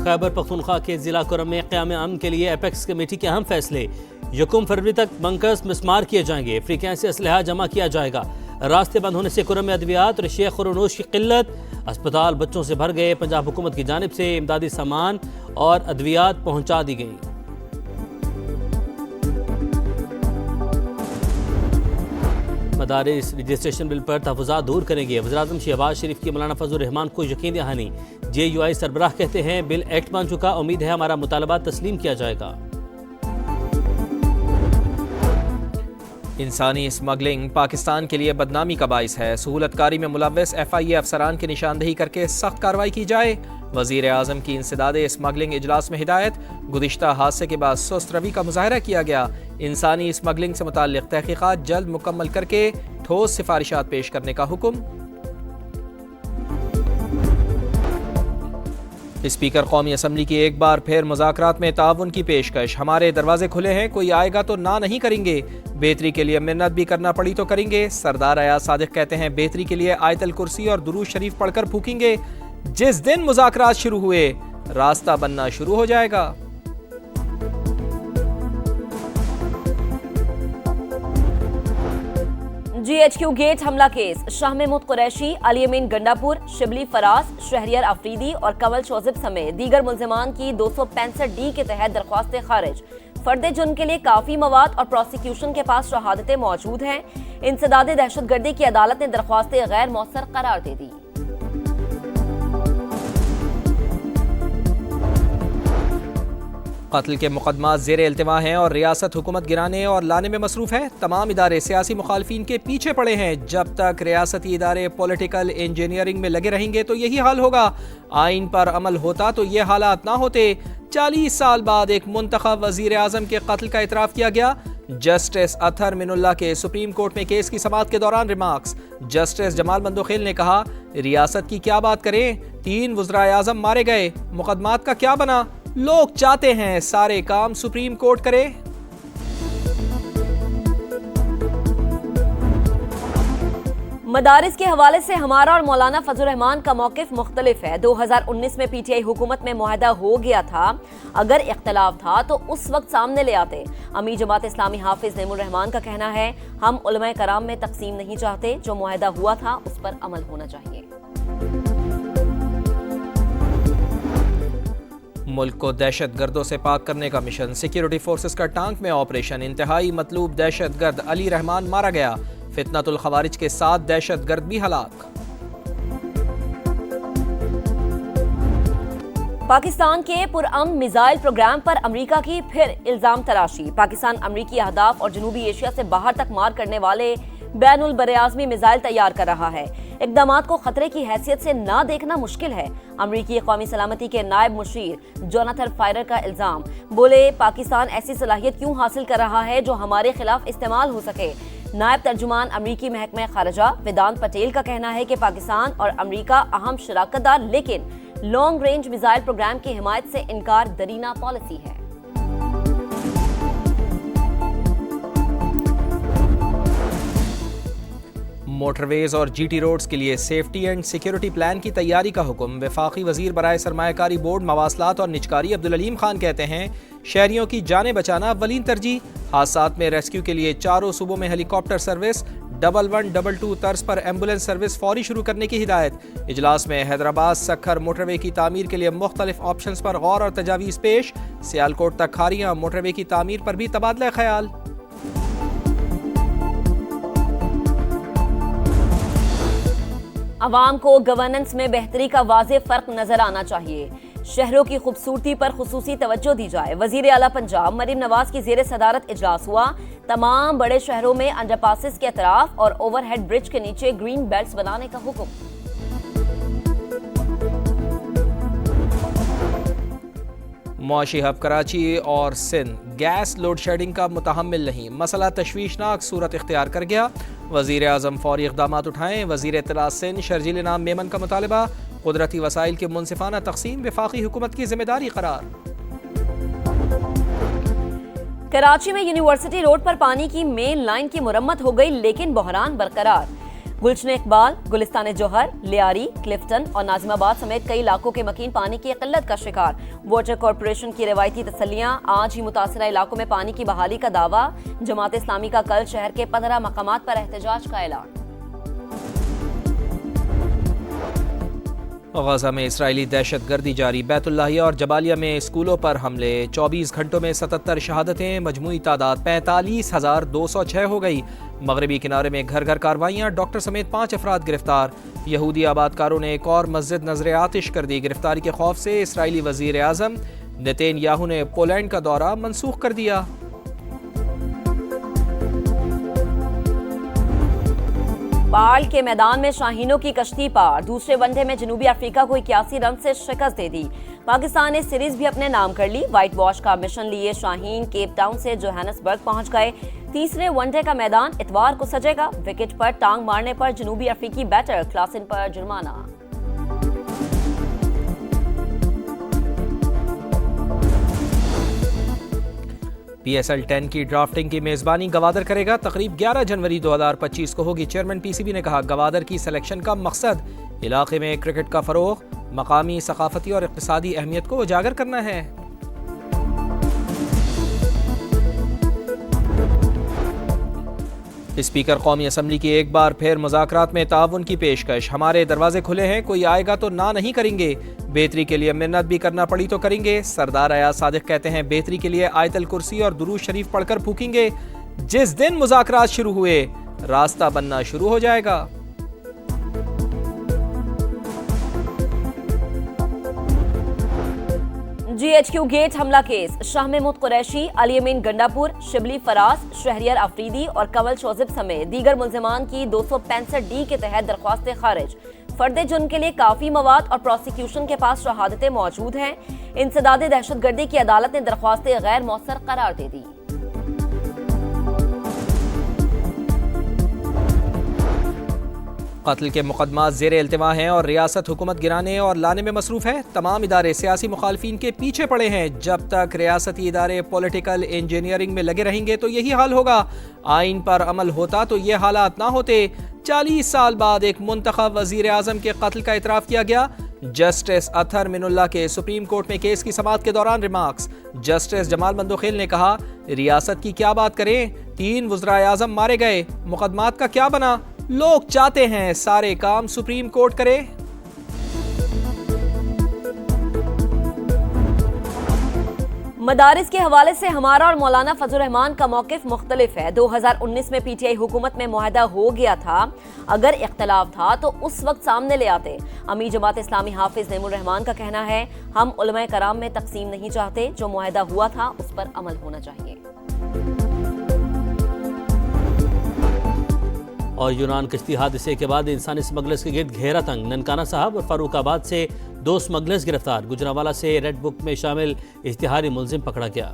खैबर पख्तूनख्वा के जिला कुरम में क़याम अमन के लिए एपेक्स कमेटी के अहम फैसले। 1 फरवरी तक बंकर्स मिसमार किए जाएंगे। फ्रीक्वेंसी असलहा जमा किया जाएगा। रास्ते बंद होने से कुरम में अद्वियात और शेख और नोश की किल्लत। अस्पताल बच्चों से भर गए। पंजाब हुकूमत की जानिब से इमदादी सामान और अद्वियात पहुँचा दी गई। मदारिस रजिस्ट्रेशन बिल पर तहफ़्फ़ुज़ात दूर करेंगे। वज़ीर-ए-आज़म शहबाज शरीफ की मौलाना फजल रहमान को यकीन दहानी। JUI सरबराह कहते हैं बिल एक्ट बन चुका, उम्मीद है हमारा मुतालबा तस्लीम किया जाएगा। इंसानी स्मगलिंग पाकिस्तान के लिए बदनामी का बाइस है। सहूलतकारी में मुलव्वस FIA अफसरान की निशानदेही करके सख्त कार्रवाई की जाए। वज़ीर-ए-आज़म की इंसदादे स्मगलिंग इजलास में हिदायत। गुज़िश्ता हादसे के बाद सुस्त रवि का मुज़ाहरा किया गया। इंसानी स्मगलिंग से मुताल्लिक़ तहक़ीक़ात जल्द मुकम्मल करके ठोस सिफारिशात पेश करने का हुक्म। स्पीकर कौमी असम्बली की एक बार फिर मुज़ाकरात में ताउन की पेशकश। हमारे दरवाजे खुले हैं, कोई आएगा तो ना नहीं करेंगे। बेहतरी के लिए मिन्नत भी करना पड़ी तो करेंगे। सरदार अयाज सादिक कहते हैं बेहतरी के लिए आयतल कुर्सी और दुरूद शरीफ पढ़कर फूकेंगे। जिस दिन मुज़ाकरात शुरू हुए रास्ता बनना शुरू हो जाएगा। GHQ गेट हमला केस। शाह महमूद कुरैशी, अली अमीन गंडापुर, शिबली फराज, शहरियार अफरीदी और कंवल शोजिब समेत दीगर मुल्जिमान की 265D के तहत दरख्वास्तें खारिज। फर्द जुर्म के लिए काफी मवाद और प्रोसिक्यूशन के पास शहादतें मौजूद हैं। इंसदाद दहशतगर्दी की अदालत ने दरख्वास्तें गैर मौसर करार दे दी। कत्ल के मुकदमा ज़ेर इल्तिमा हैं और रियासत हुकूमत गिराने और लाने में मसरूफ़ है। तमाम इदारे सियासी मुखालफिन के पीछे पड़े हैं। जब तक रियासती इदारे पॉलिटिकल इंजीनियरिंग में लगे रहेंगे तो यही हाल होगा। आइन पर अमल होता तो ये हालात ना होते। 40 साल बाद एक मुंतखब वज़ीर आज़म के कत्ल का इतराफ़ किया गया। जस्टिस अतहर मिनुल्लाह के सुप्रीम कोर्ट में केस की समाअत के दौरान रिमार्क्स। जस्टिस जमाल बंदोखेल ने कहा रियासत की क्या बात करें, 3 वज़राए आज़म मारे गए, मुकदमात का क्या बना। लोग चाहते हैं सारे काम सुप्रीम कोर्ट करे। मदारिस के हवाले से हमारा और मौलाना फजल रहमान का मौक़िफ़ मुख्तलिफ है। 2019 में PTI हुकूमत में मुआहदा हो गया था। अगर इख्तलाफ था तो उस वक्त सामने ले आते। अमीर जमात इस्लामी हाफिज नेमुर रहमान का कहना है हम उलमाए कराम में तकसीम नहीं चाहते, जो मुआहदा हुआ था उस पर अमल होना चाहिए। मुल्क को दहशत गर्दों से पाक करने का मिशन। सिक्योरिटी फोर्सेस का टांक में ऑपरेशन। इंतहाई मतलूब दहशत गर्द अली रहमान मारा गया। फितनतुल खवारिज के 7 दहशत गर्द भी हलाक। पाकिस्तान के पुरअमन मिसाइल प्रोग्राम पर अमेरिका की फिर इल्जाम तराशी। पाकिस्तान अमेरिकी अहदाफ और जनूबी एशिया से बाहर तक मार करने वाले बैनुल बरेआज़मी मिसाइल तैयार कर रहा है। इक़दामात को खतरे की हैसियत से ना देखना मुश्किल है। अमरीकी कौमी सलामती के नायब मुशीर जोनाथन फायरर का इल्जाम। बोले पाकिस्तान ऐसी सलाहियत क्यों हासिल कर रहा है जो हमारे खिलाफ इस्तेमाल हो सके। नायब तर्जुमान अमरीकी महकमा खारजा वेदांत पटेल का कहना है कि पाकिस्तान और अमरीका अहम शराकतदार, लेकिन लॉन्ग रेंज मिसाइल प्रोग्राम की हिमायत से इनकार दरीना पॉलिसी है। मोटरवेज और GT रोड्स के लिए सेफ्टी एंड सिक्योरिटी प्लान की तैयारी का हुक्म। वफाकी वजीर बराए सरमायाकारी बोर्ड मवासलात और निजकारी अब्दुल अलीम खान कहते हैं शहरियों की जानें बचाना अव्वलीन तरजीह। हादसात में रेस्क्यू के लिए चारों सूबों में हेलीकॉप्टर सर्विस, 1122 तर्ज पर एम्बुलेंस सर्विस फौरी शुरू करने की हिदायत। इजलास में हैदराबाद सक्खर मोटरवे की तामीर के लिए मुख्तलिफ ऑप्शंस पर गौर और तजावीज़ पेश। सियालकोट तक खारियां मोटरवे की तामीर पर भी तबादला ख्याल। अवाम को गवर्नेंस में बेहतरी का वाज़ेह फ़र्क नजर आना चाहिए। शहरों की खूबसूरती पर खुसूसी तवज्जो दी जाए। वज़ीर आला पंजाब मरीम नवाज की ज़ेर सदारत इजलास हुआ। तमाम बड़े शहरों में अंडरपासेस के अतराफ और ओवरहेड ब्रिज के नीचे ग्रीन बेल्ट्स बनाने का हुक्म। मुआशी हब कराची और सिंध गैस लोड शेडिंग का मुतहम्मिल नहीं। मसला तशवीशनाक सूरत इख्तियार कर गया। वज़ीर आज़म फौरी इक़दामात उठाएं। वज़ीर इत्तला सिंध शर्जील नाम मेमन का मुतालबा। कुदरती वसाइल की मुनसिफाना तकसीम वफाकी हुकूमत की जिम्मेदारी करार। कराची में यूनिवर्सिटी रोड पर पानी की मेन लाइन की मुरम्मत हो गई, लेकिन बहरान बरकरार। गुलशन इकबाल, गुलिस्तान जौहर, लियारी, क्लिफ्टन और नाजिमाबाद समेत कई इलाकों के मकीन पानी की किल्लत का शिकार। वाटर कॉरपोरेशन की रिवायती तसल्लियां, आज ही मुतासरा इलाकों में पानी की बहाली का दावा। जमात इस्लामी का कल शहर के 15 मकामात पर एहतजाज का ऐलान। गजा में इसराइली दहशतगर्दी जारी, बैतुल्लाहिया और जबालिया में स्कूलों पर हमले। 24 घंटों में 77 शहादतें, मजमूई तादाद 45,206 हो गई। मगरबी किनारे में घर घर कार्रवाइयाँ, डॉक्टर समेत 5 अफराद गिरफ्तार। यहूदी आबादकारों ने एक और मस्जिद नजर आतिश कर दी। गिरफ्तारी के खौफ से इसराइली वजीर आजम नेतन्याहू ने पोलैंड का दौरा मनसूख कर दिया। पाल के मैदान में शाहीनों की कश्ती पार, दूसरे वनडे में जनूबी अफ्रीका को 81 रन से शिकस्त दे दी। पाकिस्तान ने सीरीज भी अपने नाम कर ली। व्हाइट वॉश का मिशन लिए शाहीन केप टाउन से जोहान्सबर्ग पहुंच गए। तीसरे वनडे का मैदान इतवार को सजेगा। विकेट पर टांग मारने पर जनूबी अफ्रीकी बैटर क्लासन पर जुर्माना। PSL 10 की ड्राफ्टिंग की मेजबानी गवादर करेगा। तकरीब 11 जनवरी 2025 को होगी। चेयरमैन PCB ने कहा, गवादर की सिलेक्शन का मकसद इलाके में क्रिकेट का फरोग, मकामी सकाफती और इक्तिसादी अहमियत को उजागर करना है। स्पीकर कौमी असम्बली की एक बार फिर मुज़ाकरात में ताउन की पेशकश। हमारे दरवाजे खुले हैं, कोई आएगा तो ना नहीं करेंगे। बेहतरी के लिए मिन्नत भी करना पड़ी तो करेंगे। सरदार अयाज सादिक कहते हैं, बेहतरी के लिए आयतल कुर्सी और दुरूद शरीफ पढ़कर फूकेंगे। जिस दिन मुज़ाकरात शुरू हुए, रास्ता बनना शुरू हो जाएगा। GHQ गेट हमला केस, शाह महमूद कुरैशी, अली अमीन गंडापुर, शिबली फराज, शहरियार अफरीदी और कंवल शोजिब समेत दीगर मुल्जिमान की 265D के तहत दरख्वास्तें खारिज। फर्द जुर्म के लिए काफी मवाद और प्रोसिक्यूशन के पास शहादतें मौजूद हैं। इंसदाद दहशतगर्दी की अदालत ने दरख्वास्तें गैर मौसर करार दे दी। कत्ल के मुकदमा ज़ेर इल्तिमा हैं और रियासत हुकूमत गिराने और लाने में मसरूफ है। तमाम इदारे सियासी मुखालफिन के पीछे पड़े हैं। जब तक रियासती इदारे पॉलिटिकल इंजीनियरिंग में लगे रहेंगे तो यही हाल होगा। आइन पर अमल होता तो ये हालात ना होते। 40 साल बाद एक मुंतखब वजीर आजम के कत्ल का इतराफ़ किया गया। जस्टिस अतहर मिनुल्लाह के सुप्रीम कोर्ट में केस की समाअत के दौरान रिमार्क्स। जस्टिस जमाल मंदोखेल ने कहा, रियासत की क्या बात करें, 3 वज़राए आज़म मारे गए, मुकदमात का क्या बना। लोग चाहते हैं सारे काम सुप्रीम कोर्ट करे। मदारिस के हवाले से हमारा और मौलाना फजल रहमान का मौकिफ मुख्तलिफ है। 2019 में PTI हुकूमत में मुआहदा हो गया था। अगर इख्तलाफ था तो उस वक्त सामने ले आते। अमीर जमात इस्लामी हाफिज नईमुर रहमान का कहना है, हम उलमाए कराम में तकसीम नहीं चाहते, जो मुआहदा हुआ था उस पर अमल होना चाहिए। और यूनान कश्ती हादसे के बाद इंसानी स्मगलर्स के गिर्द घेरा तंग। ननकाना साहब और फारूकाबाद से 2 स्मगलर्स गिरफ्तार। गुजरांवाला से रेड बुक में शामिल इश्तिहारी मुलजिम पकड़ा गया।